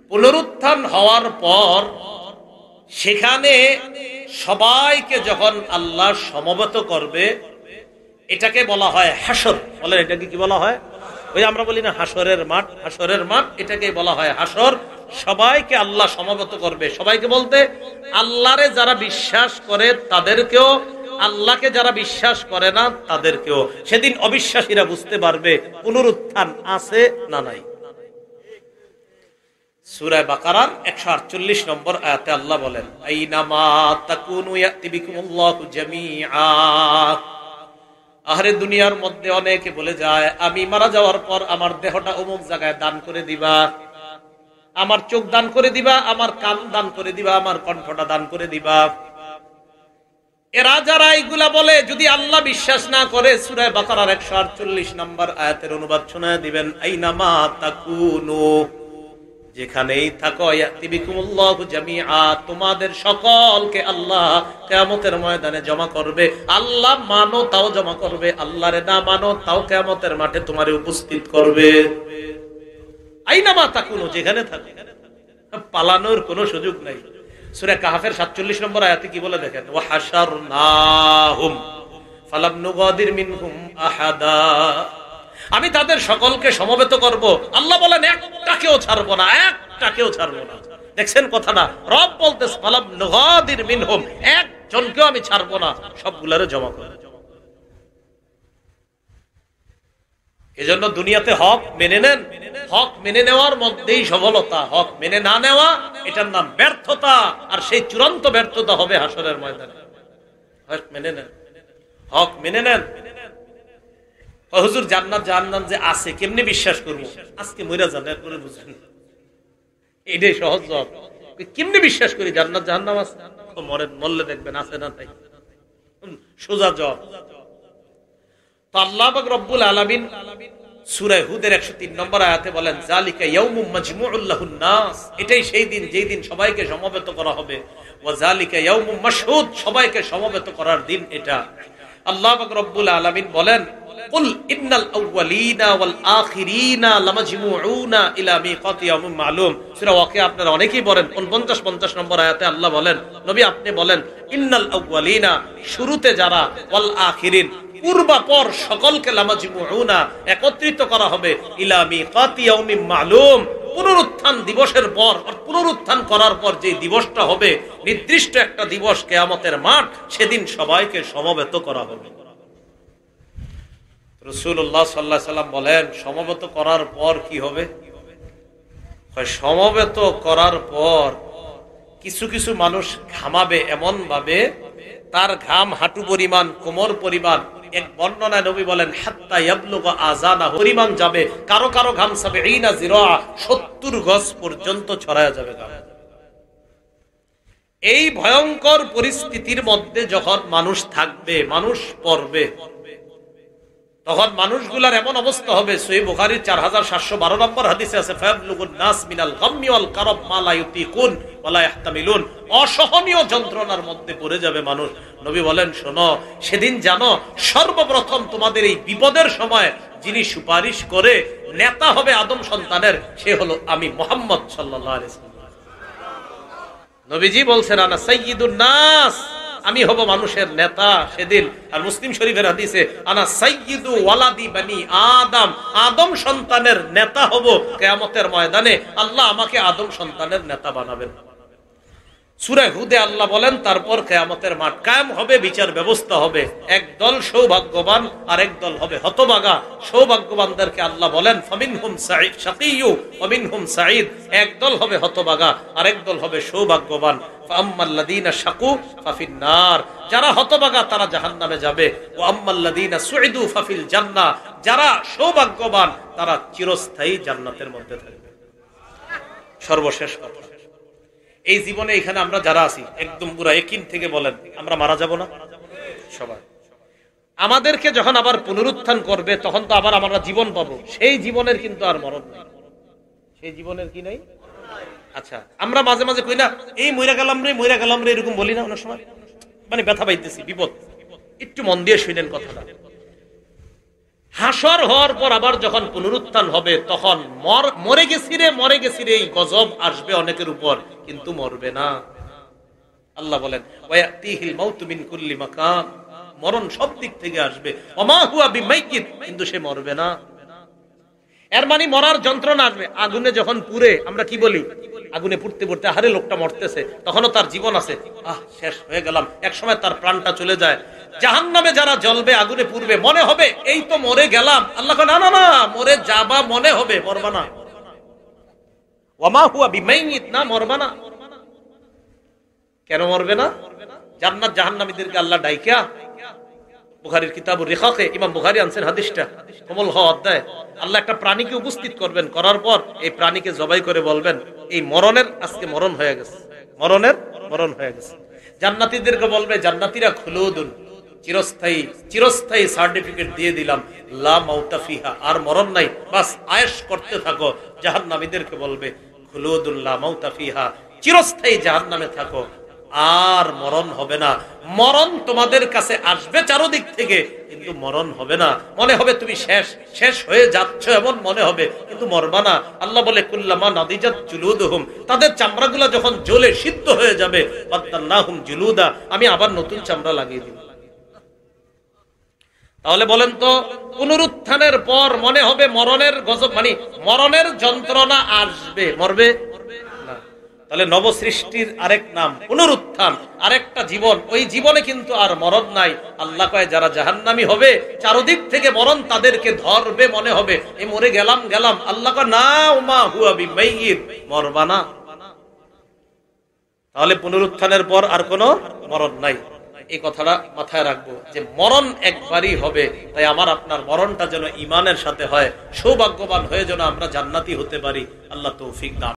পুনরুত্থান হওয়ার পর সেখানে সবাইকে যখন আল্লাহ সমবেত করবে, এটাকে বলা হয় হাসর। বলেন এটাকে কি বলা হয়? ওই আমরা বলি না হাসরের মাঠ, হাসরের মাঠ, এটাকে বলা হয় হাসর। সবাইকে আল্লাহ সমবেত করবে। সবাইকে বলতে আল্লাহরে যারা বিশ্বাস করে তাদেরকেও, আল্লাহকে যারা বিশ্বাস করে না তাদেরকেও। সেদিন অবিশ্বাসীরা বুঝতে পারবে পুনরুত্থান আছে না নাই। সূরা বাকারার 148 নম্বর আয়াতে আল্লাহ বলেন, আইনামা তাকুনু ইয়াতি বিকুমুল্লাহু জামিআ। আহরে দুনিয়ার মধ্যে অনেকে বলে যায়, আমি মারা যাওয়ার পর আমার দেহটা অমুক জায়গায় দান করে দিবা, আমার চোখ দান করে দিবা, আমার কান দান করে দিবা, আমার কণ্ঠটা দান করে দিবা। এরা যারা এইগুলা বলে, যদি আল্লাহ বিশ্বাস না করে সূরা বাকারার 148 নম্বর আয়াতের অনুবাদ শোনায় দিবেন, আইনামা তাকুনু, যেখানেই থাকো, ইয়াতি বিকুমুল্লাহু জামিআ, তোমাদের সকলকে আল্লাহ কিয়ামতের ময়দানে জমা করবে। আল্লাহ মানো তাও জমা করবে, আল্লাহরে না মানো তাও কিয়ামতের মাঠে তোমারে উপস্থিত করবে। আইনামা তাকুনু, যেখানে থাকো, পালানোর কোনো সুযোগ নাই। সূরা কাহফের 47 নম্বর আয়াতে কি বলে দেখেন, ওয়া হাশারনাহুম ফালাম নুগাদির মিনহুম আহাদা। আমি তাদের সকলকে সমবেত করব। আল্লাহ বলেন একটাকেও ছাড়বো না, একটাকেও ছাড়বো না। দেখছেন কথাটা, রব বলতেছে ফালাম নুগাদির মিনহুম, একজনকেও আমি ছাড়বো না, সবগুলারে জমা করব। এজন্য দুনিয়াতে হক মেনে নেন, হক মেনে নেওয়ার মধ্যেই সফলতা। হক মেনে না নেওয়া, এটার নাম ব্যর্থতা, আর সেই চূড়ান্ত ব্যর্থতা হবে হাসরের ময়দানে। হক মেনে নেন, হক মেনে নেন। হুজুর জান্নাত জাহান্নাম যে আছে কেমনে বিশ্বাস করবো? আজকে মইরা যান, এরপরে বুঝেন। এটাই সহজ জবাব। কেমনে বিশ্বাস করি জান্নাত জাহান্নাম আছে? মরেন, মরলে দেখবেন আছে না তাই, সোজা জবাব। তো আল্লাহ পাক রব্বুল আলামিন সূরা হুদের 103 নম্বর আয়াতে বলেন, যালিকা ইয়াউমুম মাজমুউল লাহুন নাস, এটাই সেই দিন যেই দিন সবাইকে সমবেত করা হবে। ওয়া যালিকা ইয়াউমুম মাশহুদ, সবাইকে সমবেত করার দিন এটা। আল্লাহ পাক রব্বুল আলামিন বলেন, কুল ইন্নাল আউয়ালিনা ওয়াল আখিরিনা লামাজমুউনা ইলা মিকাতি ইয়াউমিন মালুম। সূরা ওয়াকিয়া আপনারা অনেকেই পড়েন, 49 নম্বর আয়াতে আল্লাহ বলেন, নবী আপনি বলেন, ইন্নাল আউয়ালিনা, শুরুতে যারা, ওয়াল আখিরিন, পূর্বাপর সকলকে, লামাজমুউনা, একত্রিত করা হবে, ইলা মিকাতি ইয়াউমিন মালুম, পুনরুত্থান দিবসের পর। পুনরুত্থান করার পর যে দিবসটা হবে, নির্দিষ্ট একটা দিবস, কিয়ামতের মাঠ, সেদিন সবাইকে সমবেত করা হবে। রাসূলুল্লাহ সাল্লাল্লাহু আলাইহি সাল্লাম বলেন, সমবেত করার পর কি হবে? সমবেত করার পর কিছু কিছু মানুষ ঘামাবে এমন ভাবে, তার ঘাম হাঁটু পরিমাণ, কোমর পরিমাণ। এক বর্ণনায় নবী বলেন, হাত্তা ইয়াবলুগা আযানা, পরিমাণ যাবে। কারো কারো ঘাম 70 জিরা, 70 গজ পর্যন্ত ছড়ায়া যাবে ঘাম। এই ভয়ঙ্কর পরিস্থিতির মধ্যে যখন মানুষ থাকবে, মানুষ পড়বে, তখন মানুষগুলার এমন অবস্থা হবে। সহিহ বুখারীর 4712 নম্বর হাদিসে আছে, ফায়াবলুগুন নাস মিনাল গাম্মি ওয়াল কারব মা লা ইউতিকুন ওয়া লা ইহতামিলুন, অসহনীয় যন্ত্রণার মধ্যে পড়ে যাবে মানুষ। নবী বলেন, শোনো, সেদিন জানো, সর্বপ্রথম তোমাদের এই বিপদের সময় যিনি সুপারিশ করে নেতা হবে আদম সন্তানের, সে হলো আমি মুহাম্মদ সাল্লাল্লাহু আলাইহি ওয়াসাল্লাম। নবীজি বলছেন, আনা সাইয়্যিদুন নাস, আমি হব মানুষের নেতা সেদিন। আর মুসলিম শরীফের হাদিসে, আনা সাইয়্যিদু ওয়ালাদি বানি আদম, আদম সন্তানের নেতা হব কিয়ামতের ময়দানে। আল্লাহ আমাকে আদম সন্তানের নেতা বানাবেন। সূরা হুদে আল্লাহ বলেন, তারপর কিয়ামতের মাঠ কায়েম হবে, বিচার ব্যবস্থা হবে। একদল সৌভাগ্যবান আর একদল হবে হতভাগা। সৌভাগ্যবানদেরকে আল্লাহ বলেন, ফামিনহুম শাকিয়্যু ওয়া মিনহুম সাঈদ, একদল হবে হতভাগা আর একদল হবে সৌভাগ্যবান। ফাআম্মাল্লাযীনা শাকু ফাফিন নার, যারা হতভাগা তারা জাহান্নামে যাবে। ওয়া আম্মাল্লাযীনা সুইদু ফাফিল জান্নাহ, যারা সৌভাগ্যবান তারা চিরস্থায়ী জান্নাতের মধ্যে থাকবে। সর্বশেষ কথা, এই জীবনে এখানে আমরা যারা আছি, একদম পুরা ইয়াকিন থেকে বলেন, আমরা মারা যাব না? সবাই। আমাদেরকে যখন আবার পুনরুত্থান করবে, তখন তো আবার আমরা জীবন পাবো। সেই জীবনের কিন্তু আর মরণ নেই। সেই জীবনের কি নেই? আচ্ছা, আমরা মাঝে মাঝে কই না, এই মইরা গেলাম রে, এরকম বলি না অনেক সময়, মানে ব্যথা পাইতেছি, বিপদ। একটু মন দিয়ে শুনেন কথাটা। হাসর হওয়ার পর আবার যখন পুনরুত্থান হবে তখন মরে গেছি রে এই গজব আসবে অনেকের উপর, কিন্তু মরবে না। আল্লাহ বলেন ওয়ায়াতিহিল মাউতু মিন কুল্লি মাকান, মরণ সব দিক থেকে আসবে, ওমা হুয়া বিমাইয়িত, কিন্তু সে মরবে না। এর মানে মরার যন্ত্রণা আসবে। আগুনে যখন পুড়ে আমরা কি বলি, আগুনে পুড়তে পুড়তে আরে লোকটা মরতেছে, তখনও তার জীবন আছে, শেষ হয়ে গেলাম, এক সময় তার প্রাণটা চলে যায়। জাহান্নামে যারা জ্বলবে, আগুনে পুড়বে, মনে হবে এই তো মরে গেলাম। আল্লাহ কয় না না না, মরে যাবা মনে হবে, মরবা না। ওমা হুয়া বিমাইয়িত, না মরবা না। কেন মরবে না? জান্নাত জাহান্নামীদেরকে আল্লাহ ডাইকা বুখারীর কিতাবুর রিকাকে ইমাম বুখারী আনছেন হাদিসটা, কোমল হওয়া অধ্যায়। আল্লাহ একটা প্রাণীকে উপস্থিত করবেন, করার পর এই প্রাণীকে জবাই করে বলবেন এই মরণের আজকে মরণ হয়ে গেছে, মরণের মরণ হয়ে গেছে। জান্নাতীদেরকে বলবে, জান্নাতীরা খুলুদুন, চিরস্থায়ী সার্টিফিকেট দিয়ে দিলাম, লা মাউতা ফিহা, আর মরণ নাই, বাস আয়েশ করতে থাকো। জাহান্নামীদেরকে বলবে খুলুদুন লা মাউতা ফিহা, চিরস্থায়ী জাহান্নামে থাকো, আর মরণ হবে না। মরণ তোমাদের কাছে আসবে চারদিক থেকে, কিন্তু মরণ হবে না। মনে হবে তুমি শেষ হয়ে যাচ্ছ এমন মনে হবে, কিন্তু মরবা না। আল্লাহ বলে কুল্লামা নাদিজাত জুলুদুহুম, তাদের চামড়াগুলো যখন জ্বলে সিদ্ধ হয়ে যাবে, বাদদাল্লাহুম জুলুদা, আমি আবার নতুন চামড়া লাগিয়ে দিব। তাহলে বলেন তো, পুনরুত্থানের পর মনে হবে মরণের গজব, মানে মরণের যন্ত্রণা আসবে, মরবে না। তাহলে নবসৃষ্টির আরেক নাম পুনরুত্থান, আরেকটা জীবন। ওই জীবনে কিন্তু আর মরণ নাই। আল্লাহ কয় যারা জাহান্নামী হবে, চারদিক থেকে মরণ তাদেরকে ধরবে, মনে হবে এই মরে গেলাম। আল্লাহ কয় না, উমা হুয়া বিমাইয়িত, মরবা না। তাহলে পুনরুত্থানের পর আর কোনো মরণ নাই। এই কথাটা মাথায় রাখবো যে মরণ একবারই হবে। তাই আমার আপনার মরণটা যেন ঈমানের সাথে হয়, সৌভাগ্যবান হয়ে যেন আমরা জান্নাতি হতে পারি। আল্লাহ তৌফিক দান।